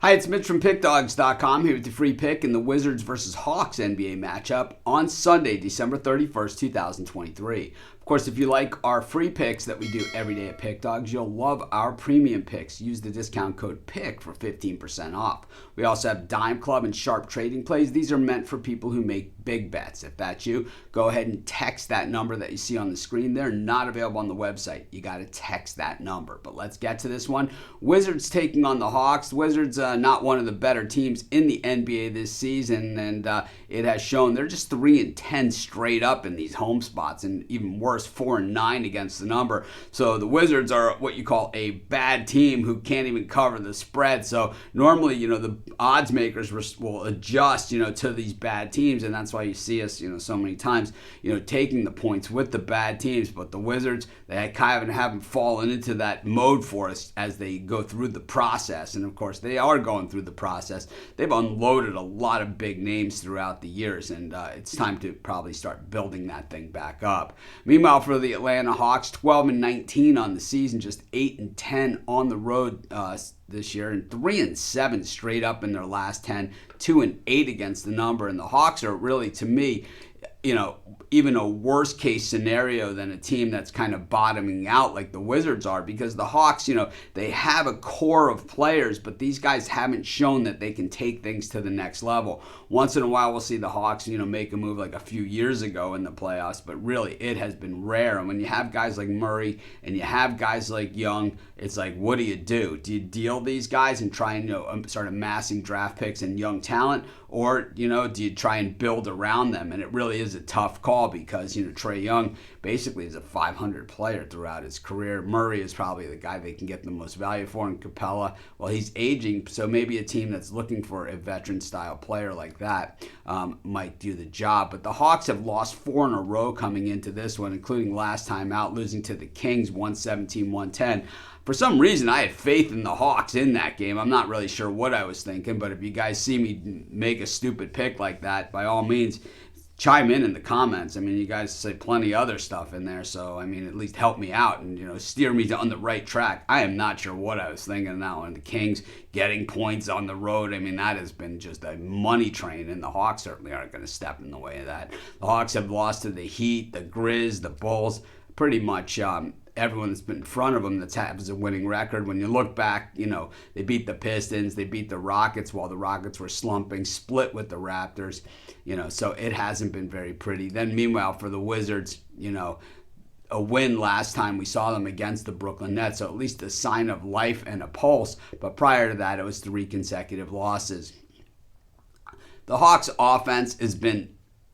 Hi, it's Mitch from Pickdawgz.com here with the free pick in the Wizards versus Hawks NBA matchup on Sunday, December 31st, 2023. Of course, if you like our free picks that we do every day at Pickdawgz, you'll love our premium picks. Use the discount code PICK for 15% off. We also have Dime Club and Sharp Trading Plays. These are meant for people who make big bets. If that's you, go ahead and text that number that you see on the screen. They're not available on the website. You got to text that number. But let's get to this one. Wizards taking on the Hawks. The Wizards not one of the better teams in the NBA this season, and it has shown they're just 3-10 straight up in these home spots, and even worse, 4-9 against the number. So the Wizards are what you call a bad team who can't even cover the spread. So normally, the odds makers will adjust, to these bad teams, and that's why you see us, so many times, taking the points with the bad teams. But the Wizards, they kind of haven't fallen into that mode for us as they go through the process. And of course, they are going through the process. They've unloaded a lot of big names throughout the years, and it's time to probably start building that thing back up. Meanwhile, for the Atlanta Hawks, 12-19 on the season, just 8-10 on the road this year, and 3-7 straight up in their last 10, 2-8 against the number. And the Hawks are really, to me, even a worst case scenario than a team that's kind of bottoming out like the Wizards are, because the Hawks, they have a core of players, but these guys haven't shown that they can take things to the next level. Once in a while, we'll see the Hawks, make a move like a few years ago in the playoffs, but really it has been rare. And when you have guys like Murray and you have guys like Young, it's like, what do? Do you deal these guys and try and start amassing draft picks and young talent, or do you try and build around them? And it really is a tough call because Trae Young basically is a 500 player throughout his career. Murray is probably the guy they can get the most value for, and Capella, well, he's aging, so maybe a team that's looking for a veteran style player like that might do the job. But the Hawks have lost 4 in a row coming into this one, including last time out losing to the Kings 117-110. For some reason, I had faith in the Hawks in that game. I'm not really sure what I was thinking, but if you guys see me make a stupid pick like that, by all means, chime in the comments. You guys say plenty of other stuff in there, so, at least help me out and, steer me on the right track. I am not sure what I was thinking in that one. The Kings getting points on the road, that has been just a money train, and the Hawks certainly aren't going to step in the way of that. The Hawks have lost to the Heat, the Grizz, the Bulls, pretty much everyone that's been in front of them that has a winning record. When you look back, they beat the Pistons, they beat the Rockets while the Rockets were slumping, split with the Raptors, so it hasn't been very pretty. Then meanwhile for the Wizards, a win last time we saw them against the Brooklyn Nets, so at least a sign of life and a pulse. But prior to that, it was 3 consecutive losses. The Hawks offense has been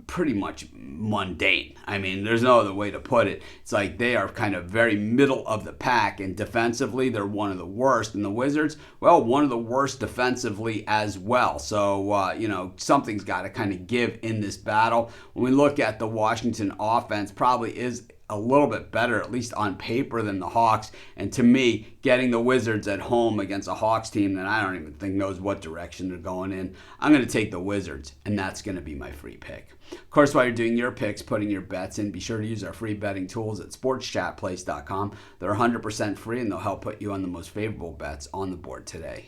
pretty much mundane. There's no other way to put it. It's like they are kind of very middle of the pack, and defensively they're one of the worst. And the Wizards, well, one of the worst defensively as well. So, something's got to kind of give in this battle. When we look at the Washington offense, probably is a little bit better, at least on paper, than the Hawks. And to me, getting the Wizards at home against a Hawks team that I don't even think knows what direction they're going in, I'm going to take the Wizards, and that's going to be my free pick. Of course, while you're doing your picks, putting your bets in, be sure to use our free betting tools at sportschatplace.com. They're 100% free, and they'll help put you on the most favorable bets on the board today.